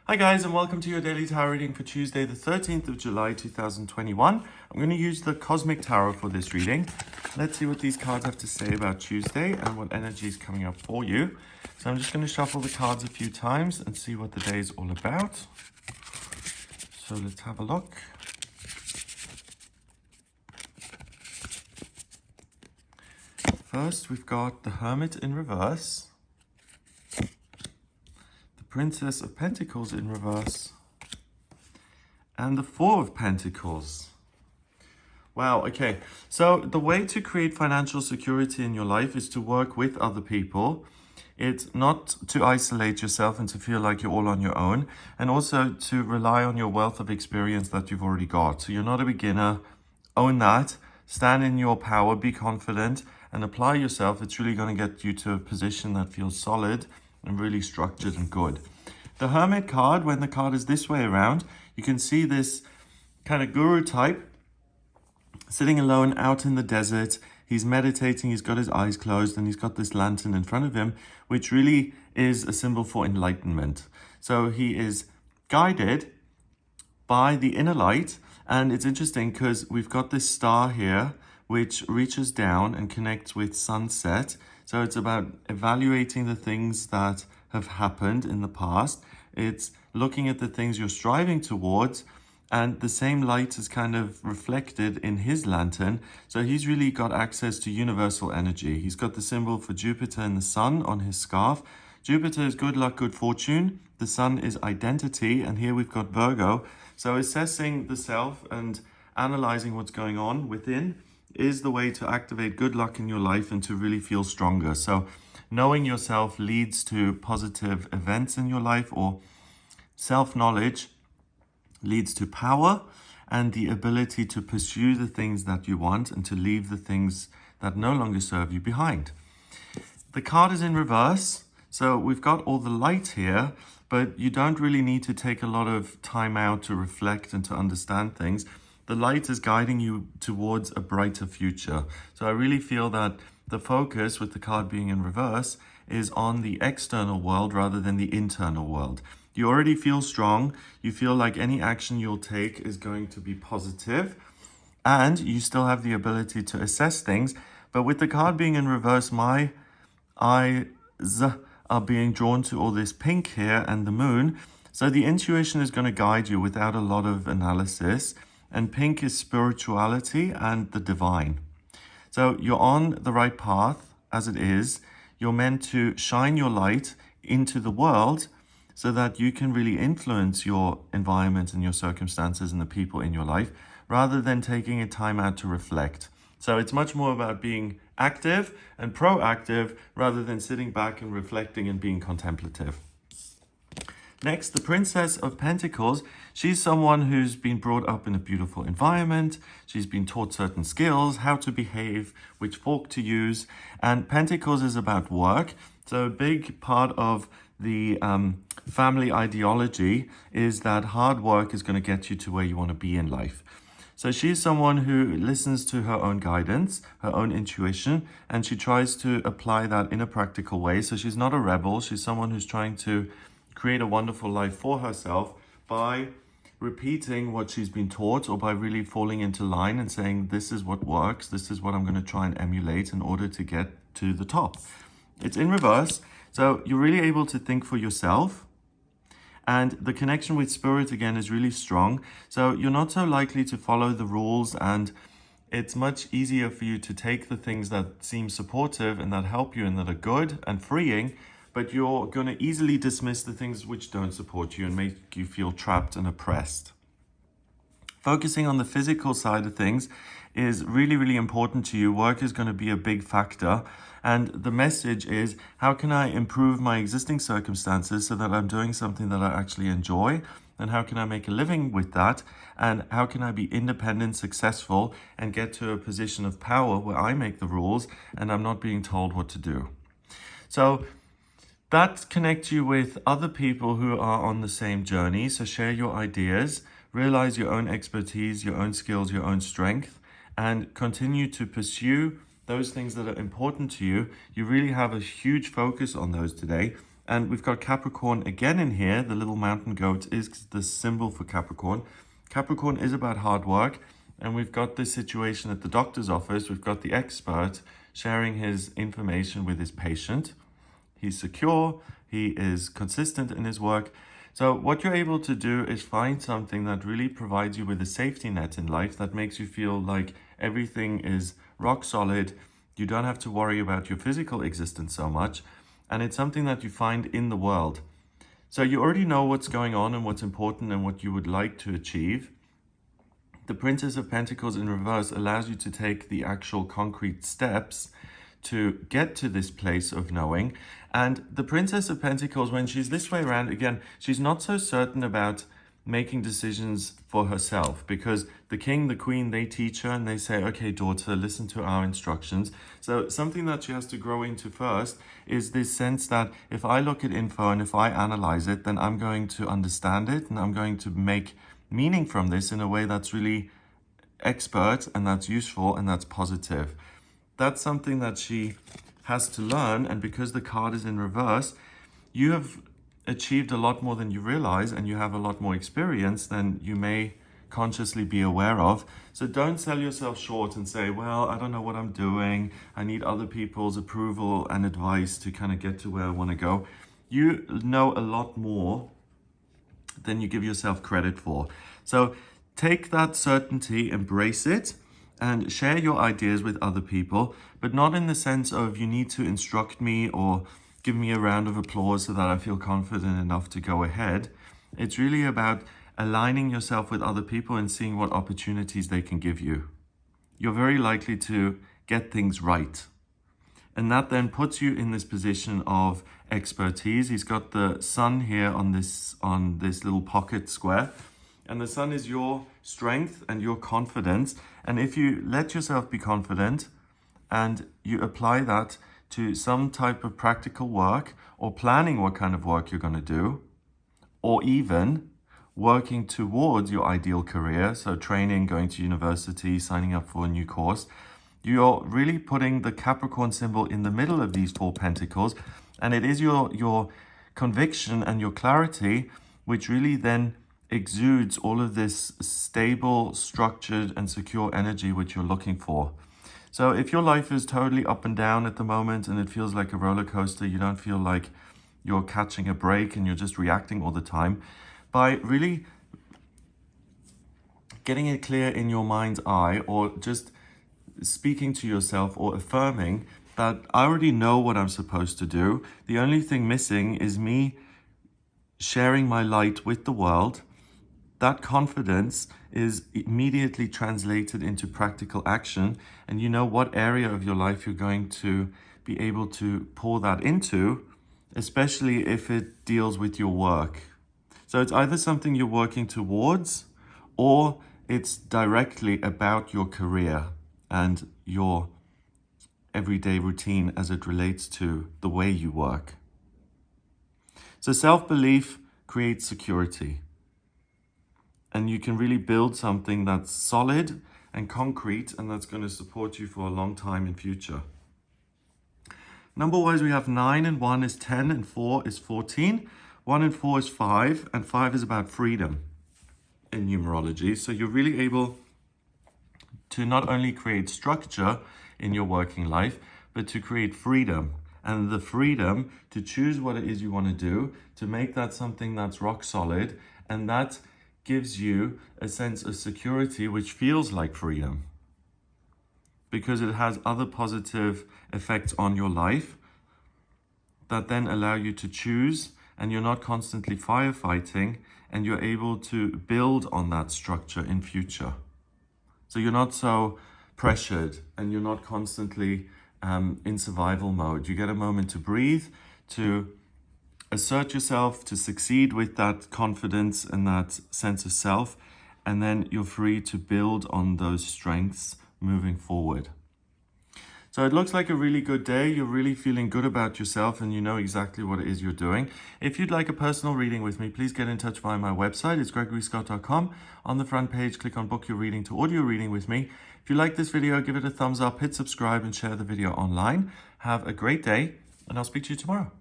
Hi guys, and welcome to your daily tarot reading for Tuesday the 13th of July 2021. I'm going to use the Cosmic Tarot for this reading. Let's see what these cards have to say about Tuesday and what energy is coming up for you. So I'm just going to shuffle the cards a few times and see what the day is all about. So let's have a look. First, we've got the Hermit in reverse, Princess of Pentacles in reverse, and the Four of Pentacles. Wow, okay. So the way to create financial security in your life is to work with other people. It's not to isolate yourself and to feel like you're all on your own, and also to rely on your wealth of experience that you've already got. So you're not a beginner. Own that. Stand in your power, be confident, and apply yourself. It's really going to get you to a position that feels solid and really structured and good. The Hermit card, when the card is this way around, you can see this kind of guru type sitting alone out in the desert. He's meditating, he's got his eyes closed, and he's got this lantern in front of him, which really is a symbol for enlightenment. So he is guided by the inner light, and it's interesting because we've got this star here which reaches down and connects with sunset. So it's about evaluating the things that have happened in the past. It's looking at the things you're striving towards, and the same light is kind of reflected in his lantern. So he's really got access to universal energy. He's got the symbol for Jupiter and the sun on his scarf. Jupiter is good luck, good fortune. The sun is identity, and here we've got Virgo. So assessing the self and analyzing what's going on within is the way to activate good luck in your life and to really feel stronger. So knowing yourself leads to positive events in your life, or self-knowledge leads to power and the ability to pursue the things that you want and to leave the things that no longer serve you behind. The card is in reverse, so we've got all the light here, but you don't really need to take a lot of time out to reflect and to understand things. The light is guiding you towards a brighter future. So I really feel that the focus, with the card being in reverse, is on the external world rather than the internal world. You already feel strong. You feel like any action you'll take is going to be positive, and you still have the ability to assess things. But with the card being in reverse, my eyes are being drawn to all this pink here and the moon. So the intuition is going to guide you without a lot of analysis. And pink is spirituality and the divine. So you're on the right path as it is. You're meant to shine your light into the world so that you can really influence your environment and your circumstances and the people in your life, rather than taking a time out to reflect. So it's much more about being active and proactive rather than sitting back and reflecting and being contemplative. Next, the Princess of Pentacles. She's someone who's been brought up in a beautiful environment. She's been taught certain skills, how to behave, which fork to use. And Pentacles is about work. So a big part of the family ideology is that hard work is going to get you to where you want to be in life. So she's someone who listens to her own guidance, her own intuition, and she tries to apply that in a practical way. So she's not a rebel. She's someone who's trying to create a wonderful life for herself by repeating what she's been taught, or by really falling into line and saying, this is what works, this is what I'm going to try and emulate in order to get to the top. It's in reverse, so you're really able to think for yourself, and the connection with spirit again is really strong. So you're not so likely to follow the rules, and it's much easier for you to take the things that seem supportive and that help you and that are good and freeing, but you're going to easily dismiss the things which don't support you and make you feel trapped and oppressed. Focusing on the physical side of things is really, really important to you. Work is going to be a big factor. And the message is, how can I improve my existing circumstances so that I'm doing something that I actually enjoy? And how can I make a living with that? And how can I be independent, successful, and get to a position of power where I make the rules and I'm not being told what to do? So that connects you with other people who are on the same journey. So share your ideas, realize your own expertise, your own skills, your own strength, and continue to pursue those things that are important to you. You really have a huge focus on those today. And we've got Capricorn again in here. The little mountain goat is the symbol for Capricorn. Capricorn is about hard work. And we've got this situation at the doctor's office. We've got the expert sharing his information with his patient. He's secure. He is consistent in his work. So what you're able to do is find something that really provides you with a safety net in life that makes you feel like everything is rock solid. You don't have to worry about your physical existence so much. And it's something that you find in the world. So you already know what's going on and what's important and what you would like to achieve. The Princess of Pentacles in reverse allows you to take the actual concrete steps to get to this place of knowing. And the Princess of Pentacles, when she's this way around, again, she's not so certain about making decisions for herself, because the king, the queen, they teach her and they say, okay, daughter, listen to our instructions. So something that she has to grow into first is this sense that if I look at info and if I analyze it, then I'm going to understand it and I'm going to make meaning from this in a way that's really expert and that's useful and that's positive. That's something that she has to learn. And because the card is in reverse, you have achieved a lot more than you realize, and you have a lot more experience than you may consciously be aware of. So don't sell yourself short and say, well, I don't know what I'm doing. I need other people's approval and advice to kind of get to where I want to go. You know a lot more than you give yourself credit for. So take that certainty, embrace it, and share your ideas with other people, but not in the sense of you need to instruct me or give me a round of applause so that I feel confident enough to go ahead. It's really about aligning yourself with other people and seeing what opportunities they can give you. You're very likely to get things right. And that then puts you in this position of expertise. He's got the sun here on this little pocket square. And the sun is your strength and your confidence. And if you let yourself be confident and you apply that to some type of practical work or planning what kind of work you're going to do, or even working towards your ideal career, so training, going to university, signing up for a new course, you're really putting the Capricorn symbol in the middle of these 4 pentacles. And it is your conviction and your clarity which really then exudes all of this stable, structured, and secure energy which you're looking for. So if your life is totally up and down at the moment and it feels like a roller coaster, you don't feel like you're catching a break and you're just reacting all the time, by really getting it clear in your mind's eye, or just speaking to yourself or affirming that I already know what I'm supposed to do. The only thing missing is me sharing my light with the world. That confidence is immediately translated into practical action, and you know what area of your life you're going to be able to pour that into, especially if it deals with your work. So it's either something you're working towards, or it's directly about your career and your everyday routine as it relates to the way you work. So self-belief creates security. And you can really build something that's solid and concrete, and that's going to support you for a long time in future. Number-wise, we have 9 and 1 is 10 and 4 is 14. 1 and 4 is 5, and 5 is about freedom in numerology. So you're really able to not only create structure in your working life, but to create freedom. And the freedom to choose what it is you want to do, to make that something that's rock solid, and that gives you a sense of security which feels like freedom, because it has other positive effects on your life that then allow you to choose, and you're not constantly firefighting, and you're able to build on that structure in future. So you're not so pressured and you're not constantly in survival mode. You get a moment to breathe, to assert yourself, to succeed with that confidence and that sense of self, and then you're free to build on those strengths moving forward. So it looks like a really good day. You're really feeling good about yourself and you know exactly what it is you're doing. If you'd like a personal reading with me, please get in touch via my website. It's gregoryscott.com. On the front page, click on book your reading to audio reading with me. If you like this video, give it a thumbs up, hit subscribe and share the video online. Have a great day, and I'll speak to you tomorrow.